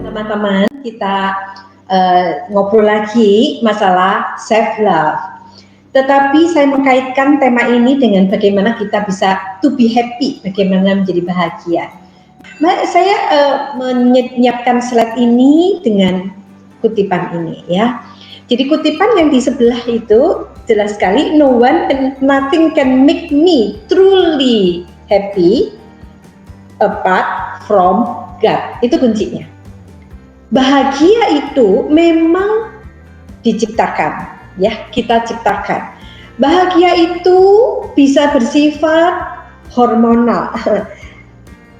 Teman-teman, kita ngobrol lagi masalah self love. Tetapi saya mengkaitkan tema ini dengan bagaimana kita bisa to be happy, bagaimana menjadi bahagia. Saya menyiapkan slide ini dengan kutipan ini ya. Jadi kutipan yang di sebelah itu jelas sekali, no one and nothing can make me truly happy apart from God. Itu kuncinya. Bahagia itu memang diciptakan, ya, kita ciptakan. Bahagia itu bisa bersifat hormonal.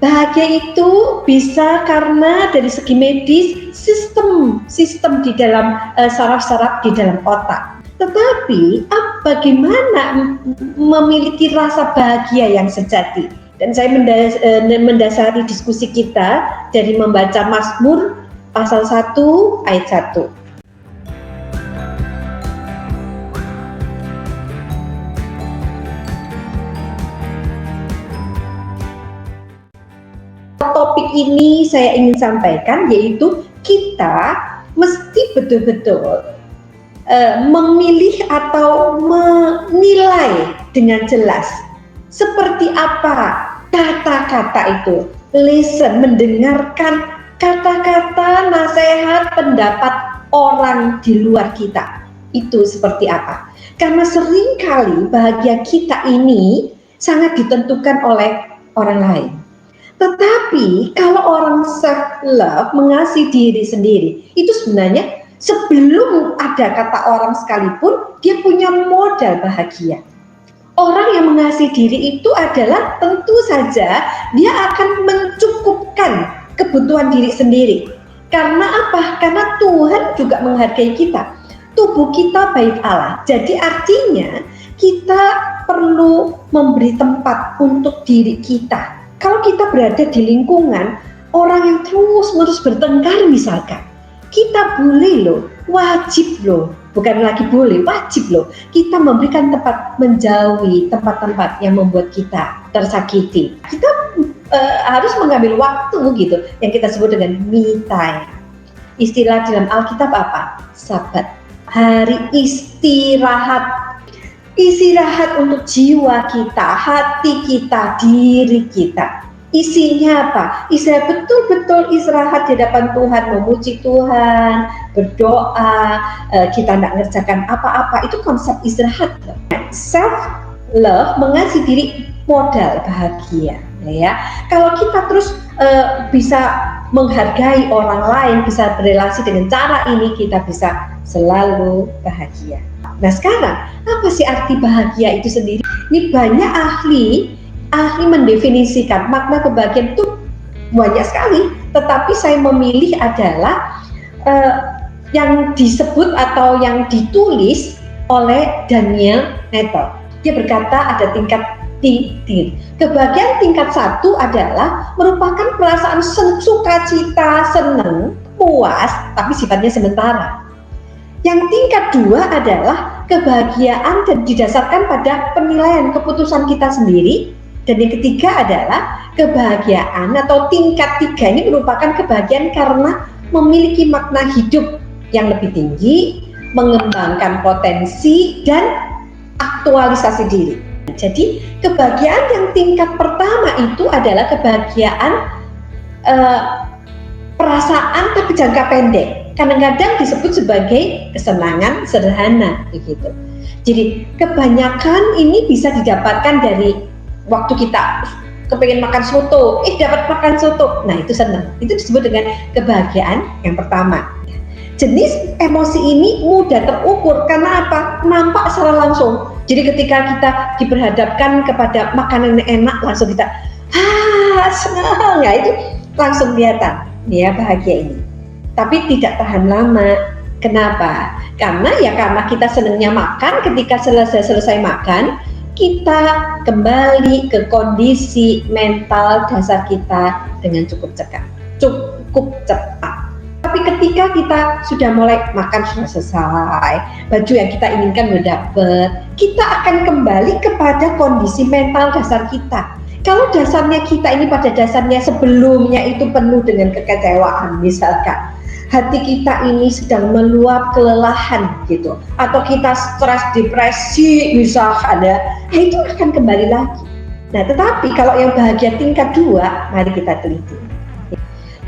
Bahagia itu bisa karena dari segi medis, sistem di dalam saraf-saraf di dalam otak. Tetapi bagaimana memiliki rasa bahagia yang sejati? Dan saya mendasari diskusi kita dari membaca Mazmur pasal 1 ayat 1. Topik ini saya ingin sampaikan, yaitu kita mesti betul-betul memilih atau menilai dengan jelas seperti apa kata-kata itu. Listen, mendengarkan kata-kata, nasihat, pendapat orang di luar kita itu seperti apa. Karena seringkali bahagia kita ini sangat ditentukan oleh orang lain. Tetapi kalau orang self love, mengasihi diri sendiri, itu sebenarnya sebelum ada kata orang sekalipun, dia punya modal bahagia. Orang yang mengasihi diri itu adalah tentu saja dia akan mencukupkan kebutuhan diri sendiri. Karena apa? Karena Tuhan juga menghargai kita. Tubuh kita bait Allah. Jadi artinya kita perlu memberi tempat untuk diri kita. Kalau kita berada di lingkungan orang yang terus-menerus bertengkar misalkan, kita boleh loh, wajib loh, bukan lagi boleh, wajib loh, kita memberikan tempat, menjauhi tempat-tempat yang membuat kita tersakiti. Kita harus mengambil waktu gitu, yang kita sebut dengan me time. Istilah dalam Alkitab apa? Sabat, hari istirahat. Istirahat untuk jiwa kita, hati kita, diri kita. Isinya apa? Istirahat, betul-betul istirahat di hadapan Tuhan, memuji Tuhan, berdoa, kita tidak mengerjakan apa-apa. Itu konsep istirahat. Self love, mengasihi diri, modal bahagia. Ya, kalau kita terus bisa menghargai orang lain, bisa berelasi dengan cara ini, kita bisa selalu bahagia. Nah sekarang, apa sih arti bahagia itu sendiri? Ini banyak ahli mendefinisikan makna kebahagiaan itu banyak sekali, tetapi saya memilih adalah yang disebut atau yang ditulis oleh Daniel Nettle. Dia berkata ada tingkat titik. Kebahagiaan tingkat 1 adalah merupakan perasaan sukacita, senang, puas, tapi sifatnya sementara. Yang tingkat 2 adalah kebahagiaan dan didasarkan pada penilaian keputusan kita sendiri. Dan yang ketiga adalah kebahagiaan atau tingkat 3 ini merupakan kebahagiaan karena memiliki makna hidup yang lebih tinggi, mengembangkan potensi dan aktualisasi diri. Jadi kebahagiaan yang tingkat pertama itu adalah kebahagiaan perasaan tapi jangka pendek. Kadang-kadang disebut sebagai kesenangan sederhana begitu. Jadi kebanyakan ini bisa didapatkan dari waktu kita kepengen makan soto, dapat makan soto. Nah, itu senang. Itu disebut dengan kebahagiaan yang pertama. Jenis emosi ini mudah terukur karena apa? Nampak secara langsung. Jadi ketika kita diperhadapkan kepada makanan yang enak, langsung kita senang. Ya, itu langsung kelihatan ya bahagia ini. Tapi tidak tahan lama. Kenapa? Karena kita senangnya makan, ketika selesai makan, kita kembali ke kondisi mental dasar kita dengan cukup cepat. Tapi ketika kita sudah mulai makan, sudah selesai, baju yang kita inginkan sudah dapat, kita akan kembali kepada kondisi mental dasar kita. Kalau dasarnya kita ini pada dasarnya sebelumnya itu penuh dengan kekecewaan, misalkan hati kita ini sedang meluap kelelahan gitu, atau kita stres depresi misalkan ya, itu akan kembali lagi. Nah, tetapi kalau yang bahagia tingkat 2, mari kita teliti.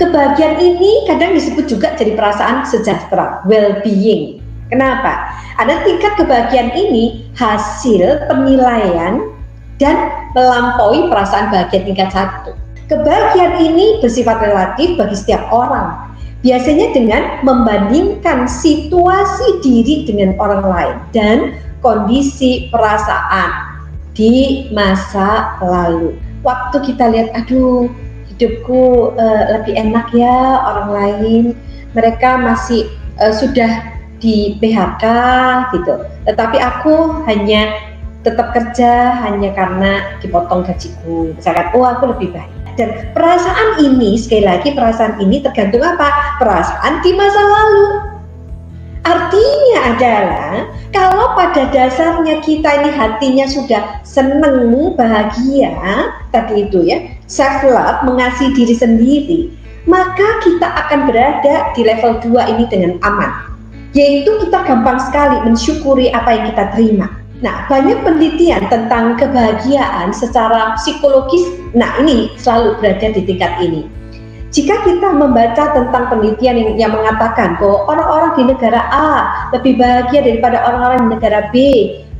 Kebahagiaan ini kadang disebut juga jadi perasaan sejahtera, well-being. Kenapa? Ada tingkat kebahagiaan ini hasil penilaian dan melampaui perasaan bahagia tingkat 1. Kebahagiaan ini bersifat relatif bagi setiap orang, biasanya dengan membandingkan situasi diri dengan orang lain dan kondisi perasaan di masa lalu. Waktu kita lihat, aduh hidupku lebih enak ya, orang lain mereka masih sudah di PHK gitu, tetapi aku hanya tetap kerja hanya karena dipotong gajiku, misalkan, oh aku lebih baik. Dan perasaan ini, sekali lagi perasaan ini tergantung apa? Perasaan di masa lalu. Artinya adalah kalau pada dasarnya kita ini hatinya sudah seneng, bahagia, tadi itu ya, self love, mengasihi diri sendiri, maka kita akan berada di level 2 ini dengan aman, yaitu kita gampang sekali mensyukuri apa yang kita terima. Nah, banyak penelitian tentang kebahagiaan secara psikologis, nah ini selalu berada di tingkat ini. Jika kita membaca tentang penelitian yang mengatakan bahwa orang-orang di negara A lebih bahagia daripada orang-orang di negara B,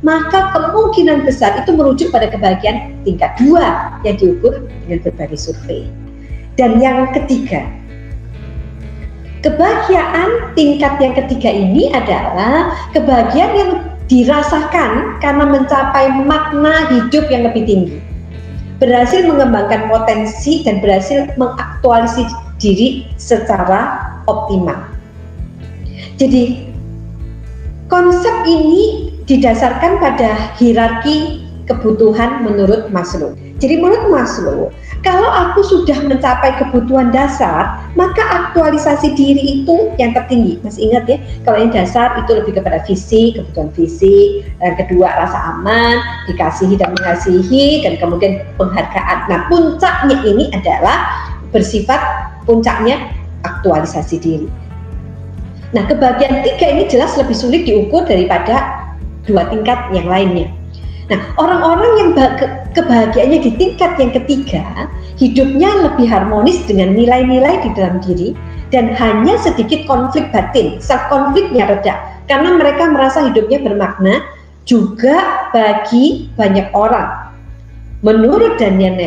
maka kemungkinan besar itu merujuk pada kebahagiaan tingkat 2 yang diukur dengan berbagai survei. Dan yang ketiga, kebahagiaan tingkat yang ketiga ini adalah kebahagiaan yang dirasakan karena mencapai makna hidup yang lebih tinggi, berhasil mengembangkan potensi dan berhasil mengaktualisasi diri secara optimal. Jadi konsep ini didasarkan pada hierarki kebutuhan menurut Maslow. Jadi menurut Maslow, kalau aku sudah mencapai kebutuhan dasar, maka aktualisasi diri itu yang tertinggi. Masih ingat ya, kalau yang dasar itu lebih kepada fisik, kebutuhan fisik, yang kedua rasa aman, dikasihi dan mengasihi, dan kemudian penghargaan. Nah, puncaknya ini adalah bersifat puncaknya aktualisasi diri. Nah, kebahagiaan 3 ini jelas lebih sulit diukur daripada 2 tingkat yang lainnya. Nah, orang-orang yang kebahagiaannya di tingkat yang ketiga, hidupnya lebih harmonis dengan nilai-nilai di dalam diri dan hanya sedikit konflik batin, konfliknya reda, karena mereka merasa hidupnya bermakna juga bagi banyak orang. Menurut Daniel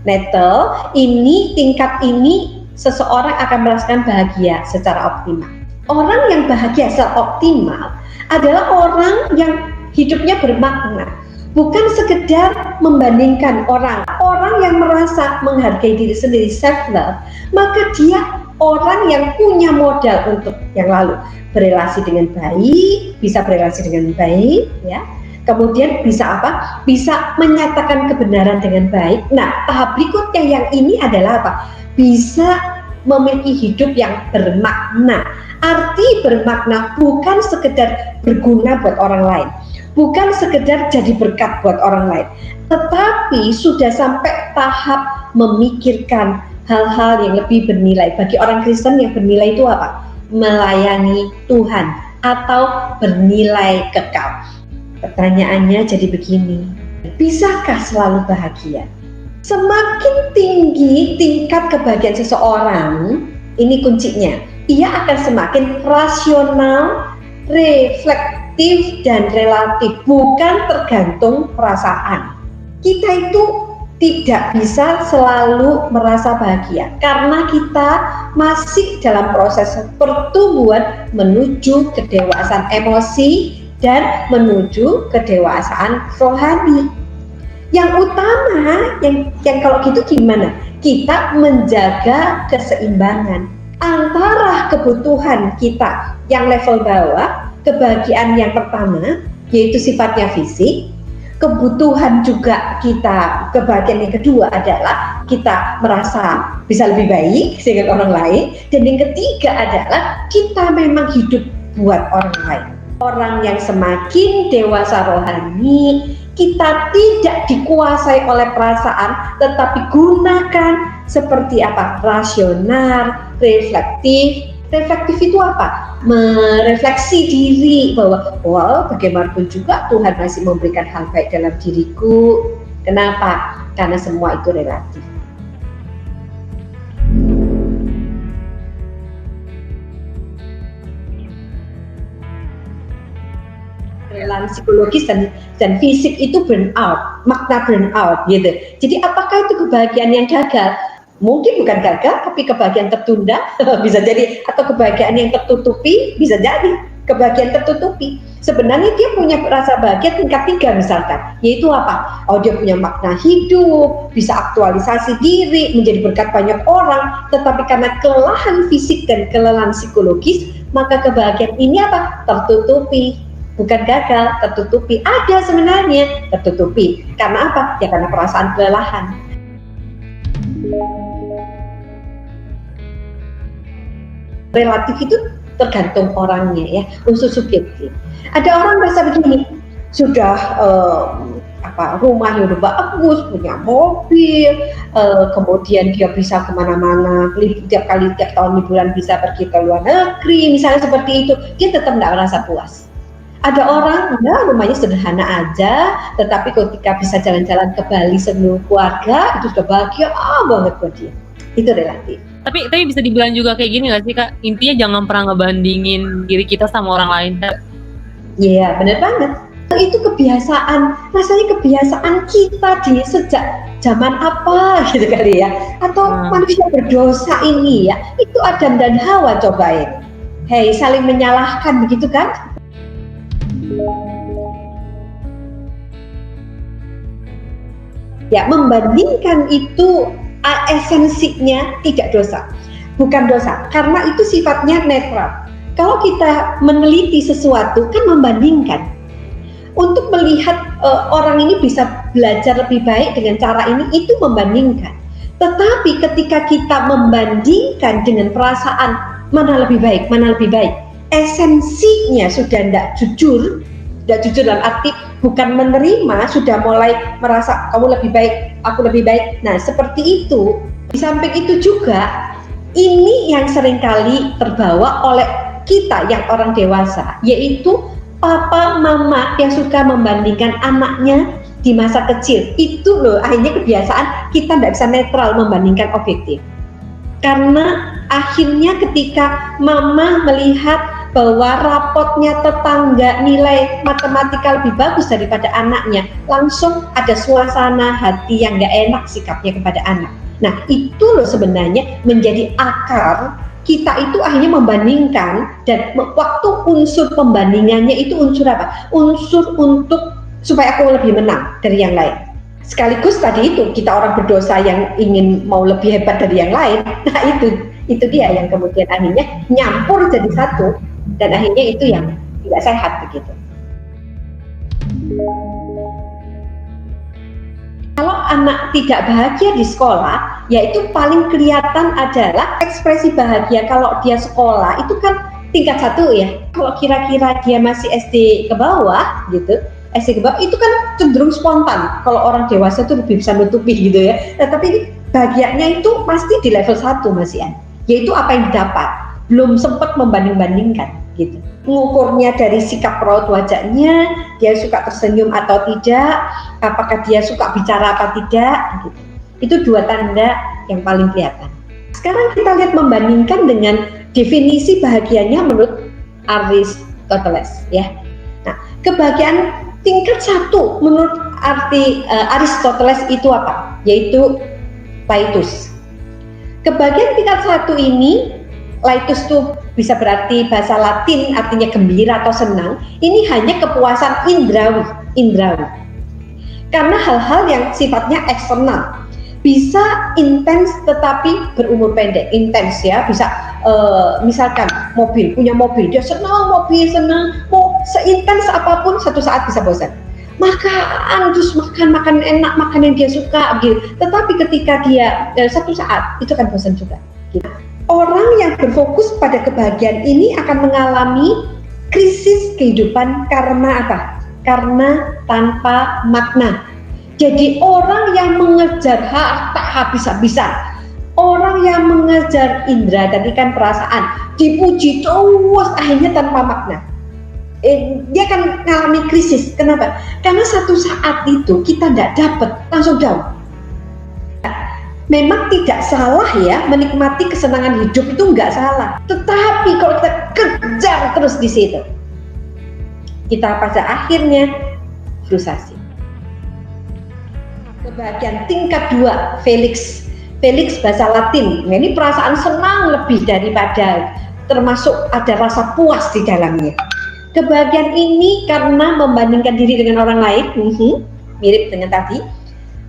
Nettle, ini tingkat ini seseorang akan merasakan bahagia secara optimal. Orang yang bahagia secara optimal adalah orang yang hidupnya bermakna, bukan sekedar membandingkan orang yang merasa menghargai diri sendiri, self love, maka dia orang yang punya modal untuk yang lalu, berelasi dengan baik, bisa berelasi dengan baik ya. Kemudian bisa apa? Bisa menyatakan kebenaran dengan baik. Nah, tahap berikutnya yang ini adalah apa? Bisa memiliki hidup yang bermakna. Arti bermakna bukan sekedar berguna buat orang lain, bukan sekedar jadi berkat buat orang lain, tetapi sudah sampai tahap memikirkan hal-hal yang lebih bernilai. Bagi orang Kristen yang bernilai itu apa? Melayani Tuhan atau bernilai kekal. Pertanyaannya jadi begini, bisakah selalu bahagia? Semakin tinggi tingkat kebahagiaan seseorang, ini kuncinya, ia akan semakin rasional, reflektif, dan relatif, bukan tergantung perasaan. Kita itu tidak bisa selalu merasa bahagia karena kita masih dalam proses pertumbuhan menuju kedewasaan emosi dan menuju kedewasaan rohani. Yang utama, yang kalau gitu gimana? Kita menjaga keseimbangan antara kebutuhan kita yang level bawah, kebahagiaan yang pertama yaitu sifatnya fisik, kebutuhan juga kita, kebahagiaan yang kedua adalah kita merasa bisa lebih baik dengan orang lain, dan yang ketiga adalah kita memang hidup buat orang lain. Orang yang semakin dewasa rohani kita tidak dikuasai oleh perasaan, tetapi gunakan seperti apa? Rasional, reflektif. Reflektif itu apa? Merefleksi diri bahwa bagaimanapun juga Tuhan masih memberikan hal baik dalam diriku. Kenapa? Karena semua itu relatif. Kelainan psikologis dan fisik itu burnout, makna burnout gitu. Jadi apakah itu kebahagiaan yang gagal? Mungkin bukan gagal, tapi kebahagiaan tertunda bisa jadi, atau kebahagiaan yang tertutupi bisa jadi. Kebahagiaan tertutupi, sebenarnya dia punya rasa bahagia tingkat 3 misalkan, yaitu apa? Dia punya makna hidup, bisa aktualisasi diri, menjadi berkat banyak orang, tetapi karena kelelahan fisik dan kelelahan psikologis, maka kebahagiaan ini apa? Tertutupi. Bukan gagal, tertutupi. Ada sebenarnya, tertutupi. Karena apa? Ya karena perasaan kelelahan. Relatif itu tergantung orangnya ya, unsur subjektif. Ada orang merasa begini, sudah rumahnya udah bagus, punya mobil, kemudian dia bisa kemana-mana, tiap tahun liburan bisa pergi ke luar negeri, misalnya seperti itu, dia tetap nggak merasa puas. Ada orang, rumahnya sederhana aja, tetapi ketika bisa jalan-jalan ke Bali seluruh keluarga, itu sudah bahagia banget buat dia. Itu relatif. Tapi bisa dibilang juga kayak gini nggak sih Kak? Intinya jangan pernah ngebandingin diri kita sama orang lain, Kak. Iya, benar banget. Itu kebiasaan, rasanya kebiasaan kita di sejak zaman apa gitu kali ya. Atau manusia berdosa ini ya, itu Adam dan Hawa cobain. Hei, saling menyalahkan begitu kan? Ya, membandingkan itu esensinya tidak dosa, bukan dosa, karena itu sifatnya netral. Kalau kita meneliti sesuatu kan membandingkan, untuk melihat orang ini bisa belajar lebih baik dengan cara ini, itu membandingkan. Tetapi ketika kita membandingkan dengan perasaan mana lebih baik, esensinya sudah tidak jujur dalam arti bukan menerima, sudah mulai merasa kamu lebih baik, aku lebih baik. Nah seperti itu. Di samping itu juga, ini yang seringkali terbawa oleh kita yang orang dewasa, yaitu papa mama yang suka membandingkan anaknya di masa kecil. Itu loh akhirnya kebiasaan kita tidak bisa netral membandingkan objektif. Karena akhirnya ketika mama melihat bahwa rapotnya tetangga nilai matematika lebih bagus daripada anaknya, langsung ada suasana hati yang gak enak sikapnya kepada anak. Nah itu loh sebenarnya menjadi akar kita itu akhirnya membandingkan, dan waktu unsur pembandingannya itu unsur apa? Unsur untuk supaya aku lebih menang dari yang lain. Sekaligus tadi itu kita orang berdosa yang ingin mau lebih hebat dari yang lain. Nah itu dia yang kemudian akhirnya nyampur jadi satu, dan akhirnya itu yang tidak sehat begitu. Kalau anak tidak bahagia di sekolah, yaitu paling kelihatan adalah ekspresi bahagia kalau dia sekolah itu kan tingkat 1 ya. Kalau kira-kira dia masih SD ke bawah gitu, SD ke bawah itu kan cenderung spontan. Kalau orang dewasa itu lebih bisa nutupi gitu ya. Nah, tapi bahagianya itu pasti di level 1 Mas Ian, yaitu apa yang didapat. Belum sempat membanding-bandingkan gitu. Mengukurnya dari sikap raut wajahnya, dia suka tersenyum atau tidak, apakah dia suka bicara apa tidak gitu. Itu 2 tanda yang paling kelihatan. Sekarang kita lihat membandingkan dengan definisi bahagianya menurut Aristoteles ya. Nah, kebahagiaan tingkat 1 menurut arti Aristoteles itu apa? Yaitu laitus. Kebahagiaan tingkat 1 ini, laitus itu bisa berarti bahasa Latin artinya gembira atau senang. Ini hanya kepuasan indrawi. Karena hal-hal yang sifatnya eksternal, bisa intens tetapi berumur pendek. Intens ya, bisa misalkan punya mobil, dia senang mau seintens apapun, satu saat bisa bosan. Terus makan enak, makan yang dia suka gitu. Tetapi ketika dia satu saat itu kan bosan juga gitu. Orang yang berfokus pada kebahagiaan ini akan mengalami krisis kehidupan karena apa? karena tanpa makna. Jadi orang yang mengejar harta habis-habisan, orang yang mengejar indera, tadi kan perasaan, dipuji terus akhirnya tanpa makna. Dia akan mengalami krisis. Kenapa? Karena satu saat itu kita tidak dapat, langsung down. Memang tidak salah ya menikmati kesenangan hidup, itu nggak salah. Tetapi kalau kita kejar terus di situ, kita pada akhirnya frustasi. Kebahagiaan tingkat 2, Felix bahasa Latin. Nah, ini perasaan senang lebih daripada, termasuk ada rasa puas di dalamnya. Kebahagiaan ini karena membandingkan diri dengan orang lain, mirip dengan tadi.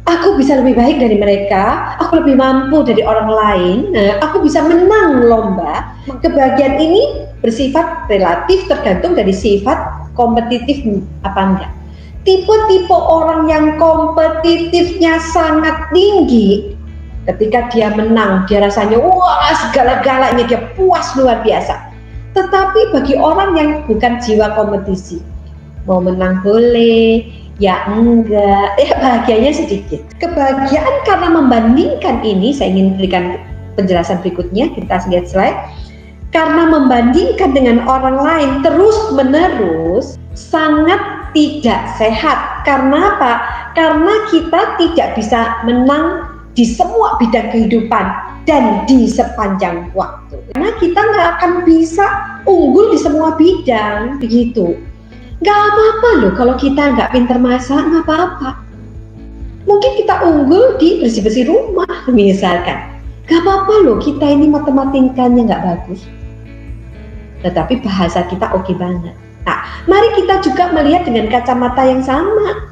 Aku bisa lebih baik dari mereka, aku lebih mampu dari orang lain, aku bisa menang lomba. Kebahagiaan ini bersifat relatif, tergantung dari sifat kompetitif apa enggak. Tipe-tipe orang yang kompetitifnya sangat tinggi, ketika dia menang, dia rasanya wah segala-galanya, dia puas luar biasa. Tetapi bagi orang yang bukan jiwa kompetisi, mau menang boleh, ya enggak, ya bahagianya sedikit. Kebahagiaan karena membandingkan ini, saya ingin berikan penjelasan berikutnya, kita lihat slide. Karena membandingkan dengan orang lain terus-menerus sangat tidak sehat. Karena apa? Karena kita tidak bisa menang di semua bidang kehidupan dan di sepanjang waktu. Karena kita nggak akan bisa unggul di semua bidang, begitu. Nggak apa-apa loh kalau kita nggak pintar masak, nggak apa-apa. Mungkin kita unggul di bersih-bersih rumah misalkan. Nggak apa-apa loh kita ini matematikanya nggak bagus, tetapi bahasa kita oke banget. Nah, mari kita juga melihat dengan kacamata yang sama,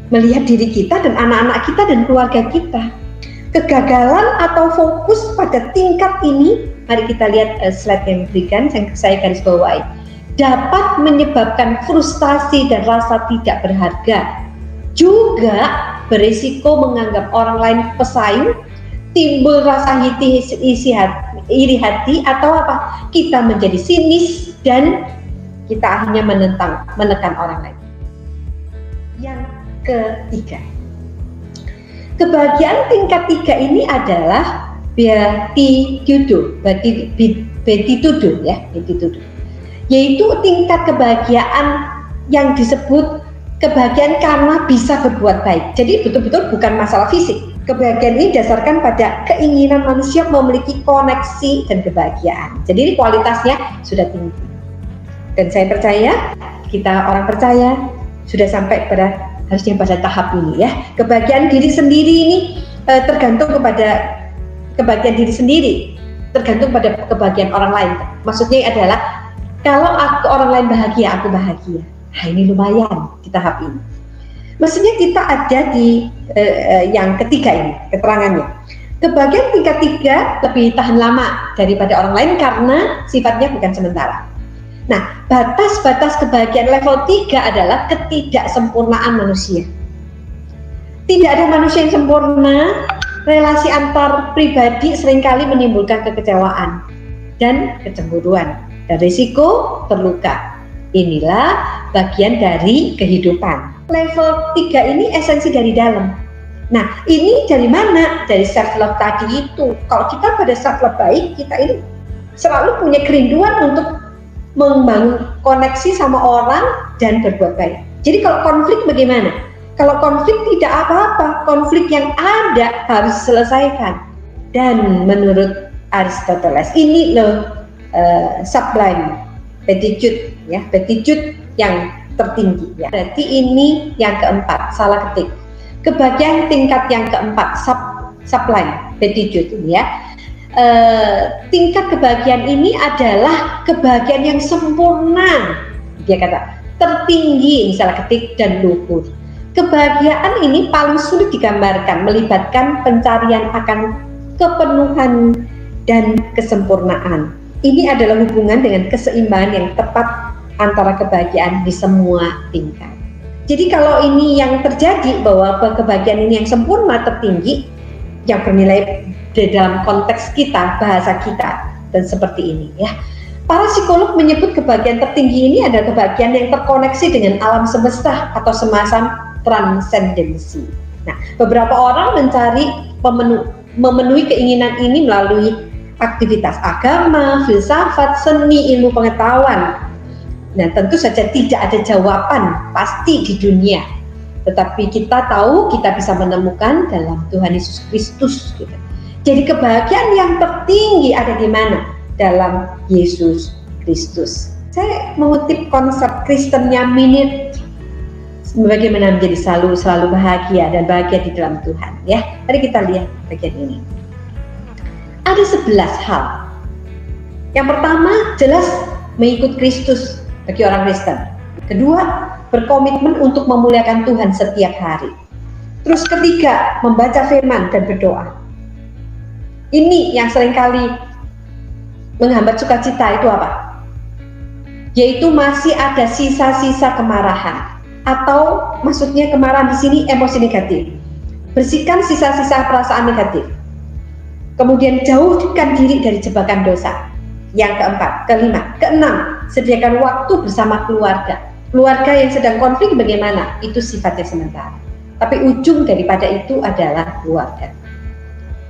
melihat diri kita dan anak-anak kita dan keluarga kita. Kegagalan atau fokus pada tingkat ini, mari kita lihat slide yang diberikan, saya garis bawahi, dapat menyebabkan frustasi dan rasa tidak berharga. Juga berisiko menganggap orang lain pesaing, timbul rasa iri hati, atau apa? Kita menjadi sinis dan kita akhirnya menekan orang lain. Yang ketiga, kebahagiaan tingkat 3 ini adalah beatitudo, yaitu tingkat kebahagiaan yang disebut kebahagiaan karena bisa berbuat baik. Jadi betul-betul bukan masalah fisik. Kebahagiaan ini dasarkan pada keinginan manusia memiliki koneksi dan kebahagiaan. Jadi ini kualitasnya sudah tinggi. Dan saya percaya, kita orang percaya sudah sampai harusnya pada tahap ini ya. Kebahagiaan diri sendiri ini tergantung kepada kebahagiaan diri sendiri, tergantung pada kebahagiaan orang lain. Maksudnya adalah kalau orang lain bahagia, aku bahagia. Nah, ini lumayan di tahap ini. Maksudnya kita ada di yang ketiga ini, keterangannya. Kebahagiaan tingkat 3 lebih tahan lama daripada orang lain karena sifatnya bukan sementara. Nah, batas-batas kebahagiaan level 3 adalah ketidaksempurnaan manusia. Tidak ada manusia yang sempurna, relasi antar pribadi seringkali menimbulkan kekecewaan dan kecemburuan, dan risiko terluka. Inilah bagian dari kehidupan. Level 3 ini esensi dari dalam. Nah, ini dari mana? Dari self love tadi itu. Kalau kita pada self love baik, kita ini selalu punya kerinduan untuk membangun koneksi sama orang dan berbuat baik. Jadi kalau konflik bagaimana? Kalau konflik tidak apa-apa, konflik yang ada harus diselesaikan. Dan menurut Aristoteles ini loh sublime beatitude ya, beatitude yang tertinggi ya. Berarti ini yang keempat, salah ketik. Kebahagiaan tingkat yang keempat, sublime beatitude ini ya. Tingkat kebahagiaan ini adalah kebahagiaan yang sempurna, dia kata, tertinggi, misalnya ketik, dan luhur. Kebahagiaan ini paling sulit digambarkan, melibatkan pencarian akan kepenuhan dan kesempurnaan. Ini adalah hubungan dengan keseimbangan yang tepat antara kebahagiaan di semua tingkat. Jadi kalau ini yang terjadi, bahwa kebahagiaan ini yang sempurna, tertinggi, yang bernilai di dalam konteks kita, bahasa kita, dan seperti ini ya. Para psikolog menyebut kebahagiaan tertinggi ini adalah kebahagiaan yang terkoneksi dengan alam semesta atau semacam transendensi. Nah, beberapa orang mencari memenuhi keinginan ini melalui aktivitas agama, filsafat, seni, ilmu pengetahuan. Nah, tentu saja tidak ada jawaban pasti di dunia, tetapi kita tahu kita bisa menemukan dalam Tuhan Yesus Kristus. Gitu. Jadi kebahagiaan yang tertinggi ada di mana? Dalam Yesus Kristus. Saya mengutip konsep Kristennya Minute, bagaimana menjadi selalu bahagia dan bahagia di dalam Tuhan. Ya, mari kita lihat bagian ini. Ada 11 hal. Yang pertama, jelas mengikut Kristus bagi orang Kristen. Kedua, berkomitmen untuk memuliakan Tuhan setiap hari. Terus ketiga, membaca firman dan berdoa. Ini yang seringkali menghambat sukacita itu apa? Yaitu masih ada sisa-sisa kemarahan, atau maksudnya kemarahan di sini emosi negatif. Bersihkan sisa-sisa perasaan negatif. Kemudian jauhkan diri dari jebakan dosa. Yang keempat, keenam, sediakan waktu bersama keluarga. Keluarga yang sedang konflik bagaimana? Itu sifatnya sementara. Tapi ujung daripada itu adalah keluarga.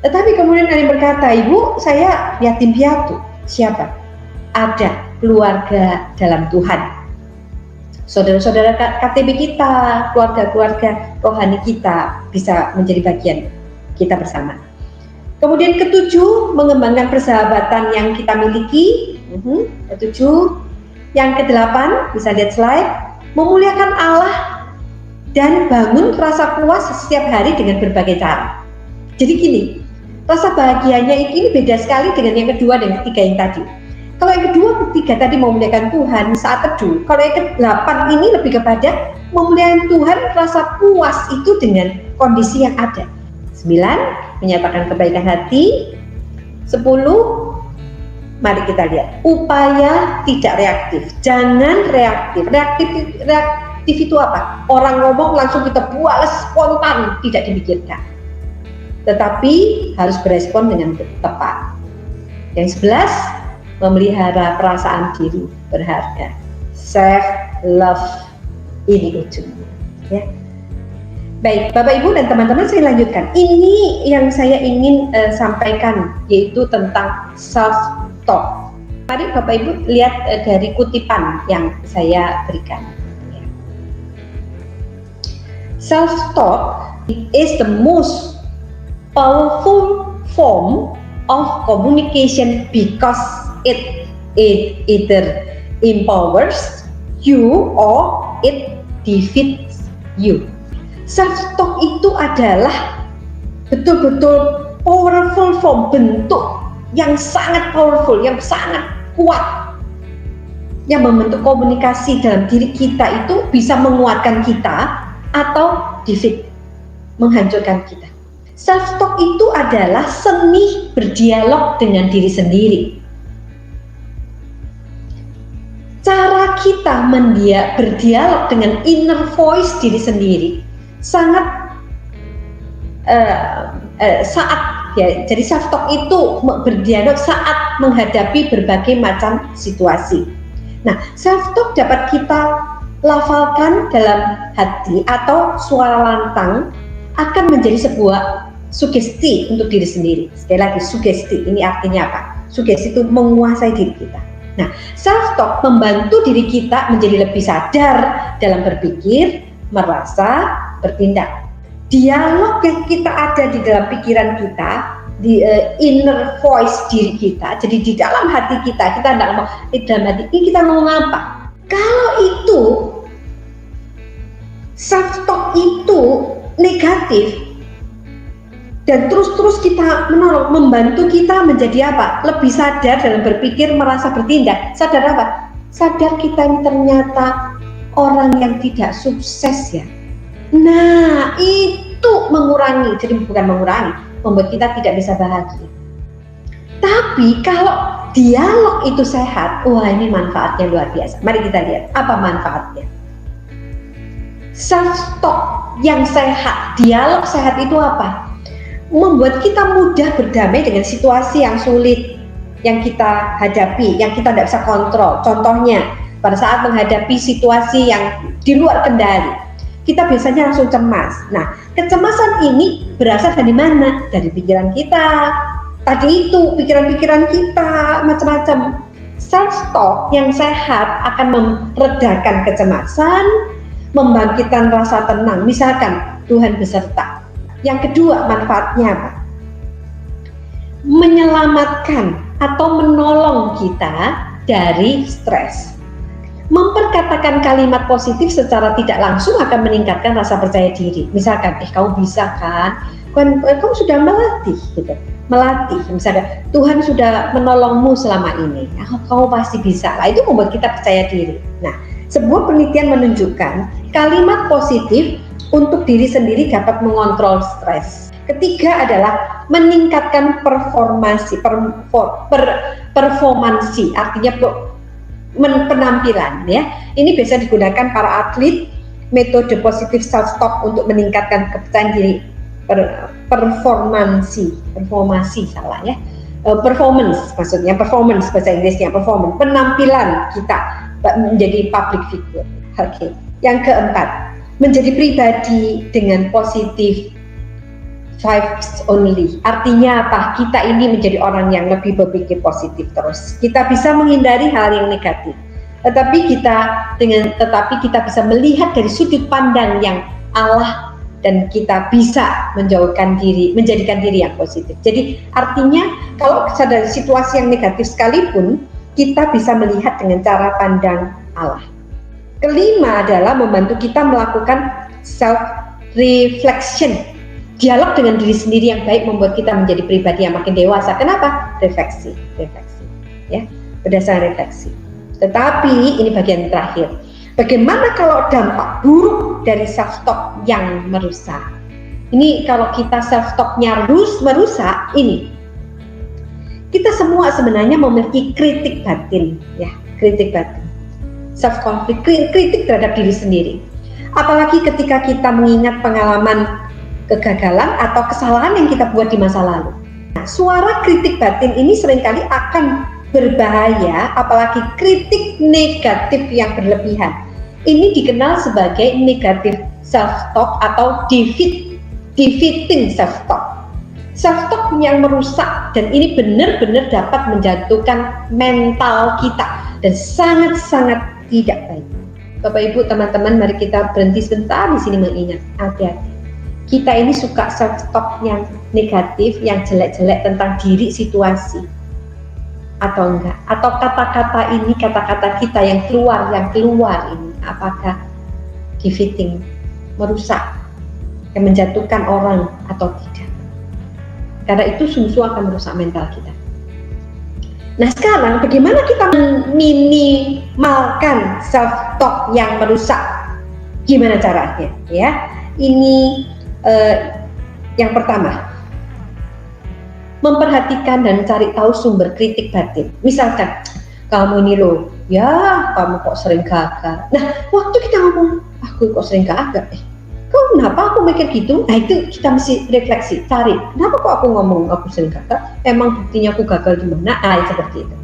Tetapi kemudian ada yang berkata, Ibu, saya yatim piatu. Siapa? Ada keluarga dalam Tuhan. Saudara-saudara KTB kita, keluarga-keluarga rohani kita bisa menjadi bagian kita bersama. Kemudian ketujuh, mengembangkan persahabatan yang kita miliki. Ketujuh. Yang kedelapan, bisa lihat slide, memuliakan Allah dan bangun rasa puas setiap hari dengan berbagai cara. Jadi gini, rasa bahagianya ini beda sekali dengan yang kedua dan ketiga yang tadi. Kalau yang kedua, ketiga tadi memuliakan Tuhan saat teduh. Kalau yang kedelapan ini lebih kepada memuliakan Tuhan, rasa puas itu dengan kondisi yang ada. 9, menyatakan kebaikan hati. 10, mari kita lihat, upaya tidak reaktif. Jangan reaktif. Reaktif itu apa? Orang ngomong langsung kita balas spontan, tidak dipikirkan. Tetapi harus berespon dengan tepat. Yang 11, memelihara perasaan diri berharga. Self love, ini ujungnya. Ya. Baik, Bapak Ibu dan teman-teman, saya lanjutkan. Ini yang saya ingin sampaikan, yaitu tentang self talk. Mari Bapak Ibu lihat dari kutipan yang saya berikan. Self talk is the most powerful form of communication because it either empowers you or it defeats you. Self-talk itu adalah betul-betul powerful form, bentuk yang sangat powerful, yang sangat kuat, yang membentuk komunikasi dalam diri kita itu bisa menguatkan kita atau defeat, menghancurkan kita. Self-talk itu adalah seni berdialog dengan diri sendiri. Cara kita berdialog dengan inner voice diri sendiri sangat saat ya, jadi self talk itu berdialog saat menghadapi berbagai macam situasi. Nah, self talk dapat kita lafalkan dalam hati atau suara lantang, akan menjadi sebuah sugesti untuk diri sendiri. Sekali lagi, sugesti ini artinya apa? Sugesti itu menguasai diri kita. Nah, self talk membantu diri kita menjadi lebih sadar dalam berpikir, merasa, bertindak. Dialog yang kita ada di dalam pikiran kita, di inner voice diri kita, jadi di dalam hati kita tidak ngomong, di dalam hati ini kita ngomong apa? Kalau itu self talk itu negatif dan terus kita menolong, membantu kita menjadi apa? Lebih sadar dalam berpikir, merasa, bertindak. Sadar apa? Sadar kita ini ternyata orang yang tidak sukses ya. Nah, itu mengurangi, jadi bukan mengurangi, membuat kita tidak bisa bahagia. Tapi kalau dialog itu sehat, wah ini manfaatnya luar biasa. Mari kita lihat apa manfaatnya. Self talk yang sehat, dialog sehat itu apa? Membuat kita mudah berdamai dengan situasi yang sulit. yang kita hadapi, yang kita tidak bisa kontrol. Contohnya, pada saat menghadapi situasi yang di luar kendali, kita biasanya langsung cemas. Nah, kecemasan ini berasal dari mana? Dari pikiran kita. Tadi itu, pikiran-pikiran kita, macam-macam. Self-talk yang sehat akan meredakan kecemasan, membangkitkan rasa tenang. Misalkan, Tuhan beserta. Yang kedua, manfaatnya apa? Menyelamatkan atau menolong kita dari stres. Memperkatakan kalimat positif secara tidak langsung akan meningkatkan rasa percaya diri. Misalkan, kamu bisa kan? Kamu sudah melatih, gitu. Melatih, misalnya Tuhan sudah menolongmu selama ini. Kamu pasti bisa. Lah, itu membuat kita percaya diri. Nah, sebuah penelitian menunjukkan kalimat positif untuk diri sendiri dapat mengontrol stres. Ketiga adalah meningkatkan performansi, artinya penampilan, ya. Ini biasa digunakan para atlet, metode positif self-talk untuk meningkatkan kepercayaan diri. Performance bahasa Inggrisnya, performance, penampilan kita menjadi public figure. Oke. Yang keempat, menjadi pribadi dengan positif vibes only. Artinya apa? Kita ini menjadi orang yang lebih berpikir positif terus. Kita bisa menghindari hal yang negatif. Tetapi kita bisa melihat dari sudut pandang yang Allah, dan kita bisa menjadikan diri yang positif. Jadi artinya kalau ada situasi yang negatif sekalipun, kita bisa melihat dengan cara pandang Allah. Kelima adalah membantu kita melakukan self-reflection. Dialog dengan diri sendiri yang baik membuat kita menjadi pribadi yang makin dewasa. Kenapa? Refleksi, ya, berdasarkan refleksi. Tetapi ini bagian terakhir. Bagaimana kalau dampak buruk dari self-talk yang merusak? Ini kalau kita self-talknya merusak, ini kita semua sebenarnya memiliki kritik batin, ya, kritik batin, self-konflik, kritik terhadap diri sendiri. Apalagi ketika kita mengingat pengalaman kegagalan atau kesalahan yang kita buat di masa lalu. Nah, suara kritik batin ini seringkali akan berbahaya, apalagi kritik negatif yang berlebihan. Ini dikenal sebagai negative self-talk atau defeating self-talk. Self-talk yang merusak, dan ini benar-benar dapat menjatuhkan mental kita dan sangat-sangat tidak baik. Bapak Ibu, teman-teman, mari kita berhenti sebentar di sini mengingat, hati-hati. Kita ini suka self-talk yang negatif, yang jelek-jelek tentang diri, situasi, atau enggak? Atau kata-kata kita yang keluar ini, apakah defeating, merusak, yang menjatuhkan orang atau tidak? Karena itu sungguh akan merusak mental kita. Nah, sekarang bagaimana kita meminimalkan self-talk yang merusak? Gimana caranya? Ya, ini yang pertama, memperhatikan dan cari tahu sumber kritik batin. Misalkan, kamu ini loh, ya kamu kok sering gagal. Nah, waktu kita ngomong, aku kok sering gagal, kenapa aku mikir gitu? Nah, itu kita mesti refleksi, cari, kenapa kok aku ngomong aku sering gagal? Emang buktinya aku gagal di mana? Seperti itu.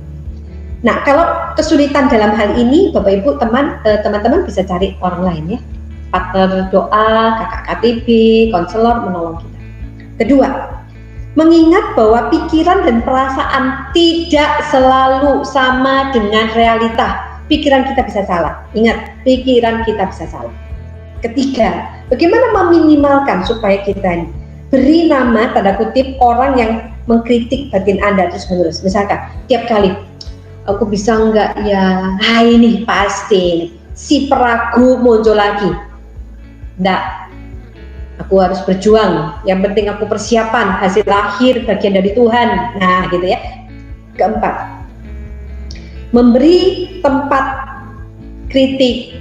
Nah, kalau kesulitan dalam hal ini, Bapak Ibu, teman-teman bisa cari orang lain, ya, partner doa, kakak KTB, konselor menolong kita. Kedua, mengingat bahwa pikiran dan perasaan tidak selalu sama dengan realita. Pikiran kita bisa salah. Ingat, pikiran kita bisa salah. Ketiga, bagaimana meminimalkan supaya kita ini beri nama, tanda kutip, orang yang mengkritik batin Anda terus menerus. Misalkan, tiap kali, aku bisa enggak ya, ini pasti si peragu muncul lagi. Enggak, aku harus berjuang, yang penting aku persiapan, hasil akhir bagian dari Tuhan. Nah, gitu ya. Keempat, memberi tempat kritik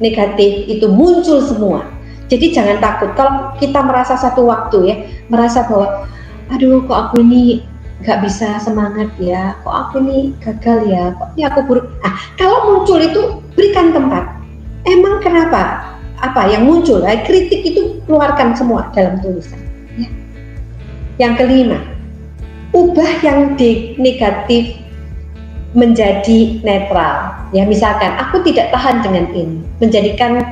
negatif itu muncul semua. Jadi jangan takut kalau kita merasa satu waktu, ya, merasa bahwa aduh, kok aku ini gak bisa semangat ya, kok aku ini gagal ya, kok ini aku buruk. Kalau muncul itu berikan tempat. Emang kenapa? Apa yang muncul, kritik itu keluarkan semua dalam tulisan, ya. Yang kelima, ubah yang negatif menjadi netral. Ya, misalkan aku tidak tahan dengan ini, menjadikan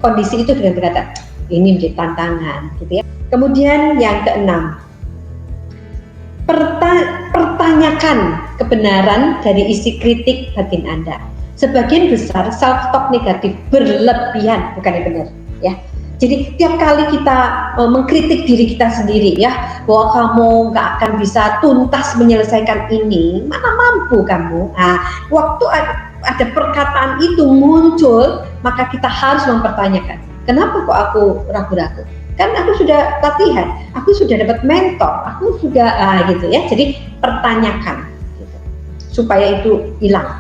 kondisi itu dengan berkata ini menjadi tantangan, gitu ya. Kemudian yang keenam, pertanyakan kebenaran dari isi kritik batin Anda. Sebagian besar self-talk negatif berlebihan, bukan yang benar, ya. Jadi tiap kali kita mengkritik diri kita sendiri, ya, bahwa kamu nggak akan bisa tuntas menyelesaikan ini, mana mampu kamu. Nah, waktu ada perkataan itu muncul, maka kita harus mempertanyakan, kenapa kok aku ragu-ragu? Kan aku sudah latihan, aku sudah dapat mentor, aku sudah gitu ya. Jadi pertanyakan, gitu, supaya itu hilang.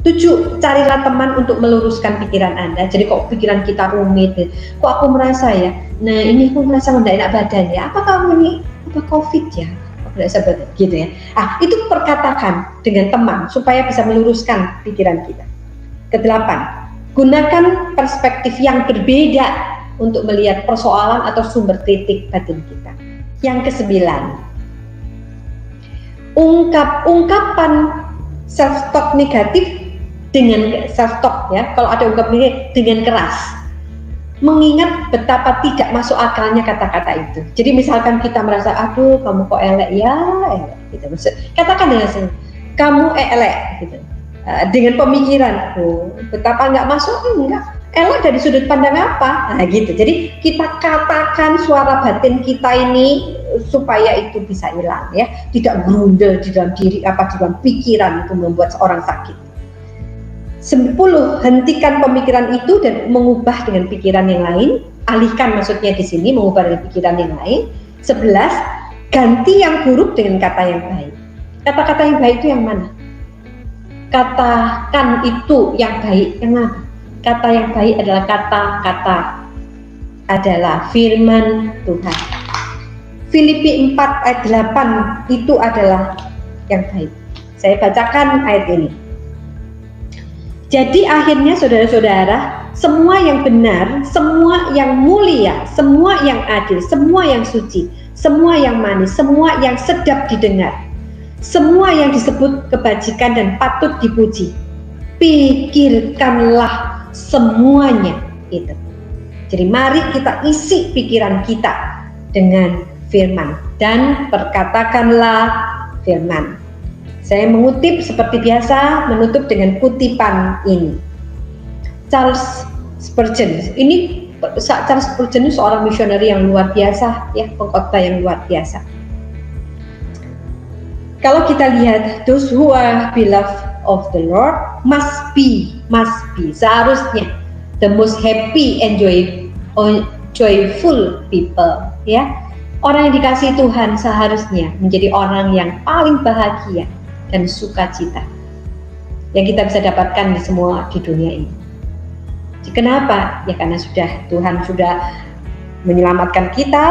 7, carilah teman untuk meluruskan pikiran Anda. Jadi kok pikiran kita rumit, kok aku merasa ya, nah ini aku merasa tidak enak badan ya, apa kamu ini, apa COVID ya, aku tidak sabar gitu ya. Itu perkatakan dengan teman supaya bisa meluruskan pikiran kita. Ke-8, gunakan perspektif yang berbeda untuk melihat persoalan atau sumber kritik batin kita. Yang ke-9, ungkapan self-talk negatif dengan self-talk, ya, kalau ada ungkapan dengan keras, mengingat betapa tidak masuk akalnya kata-kata itu. Jadi misalkan kita merasa, aduh kamu kok elek ya, elek, gitu. Katakan dengan kamu elek, gitu. Dengan pemikiran, betapa nggak masuk, enggak, elek dari sudut pandang apa, gitu. Jadi kita katakan suara batin kita ini supaya itu bisa hilang, ya, tidak grundel di dalam diri, di dalam pikiran itu membuat seorang sakit. 10, hentikan pemikiran itu dan mengubah dengan pikiran yang lain. Alihkan maksudnya di sini, mengubah dengan pikiran yang lain. 11, ganti yang buruk dengan kata yang baik. Kata-kata yang baik itu yang mana? Katakan itu yang baik, yang mana? Kata yang baik adalah kata-kata adalah firman Tuhan. Filipi 4 ayat 8 itu adalah yang baik. Saya bacakan ayat ini. Jadi akhirnya saudara-saudara, semua yang benar, semua yang mulia, semua yang adil, semua yang suci, semua yang manis, semua yang sedap didengar, semua yang disebut kebajikan dan patut dipuji, pikirkanlah semuanya itu. Jadi mari kita isi pikiran kita dengan firman dan perkatakanlah firman. Saya mengutip seperti biasa, menutup dengan kutipan ini. Charles Spurgeon. Ini Charles Spurgeon itu seorang misioneri yang luar biasa, ya, pengkhotbah yang luar biasa. Kalau kita lihat, those who are beloved of the Lord must be seharusnya the most happy and joyful people, ya. Orang yang dikasihi Tuhan seharusnya menjadi orang yang paling bahagia dan sukacita yang kita bisa dapatkan di dunia ini. Kenapa? Ya karena Tuhan sudah menyelamatkan kita,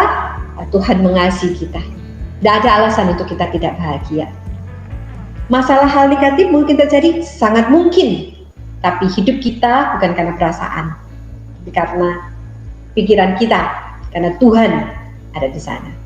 Tuhan mengasihi kita. Tidak ada alasan untuk kita tidak bahagia. Masalah hal negatif mungkin terjadi, sangat mungkin, tapi hidup kita bukan karena perasaan, tapi karena pikiran kita, karena Tuhan ada di sana.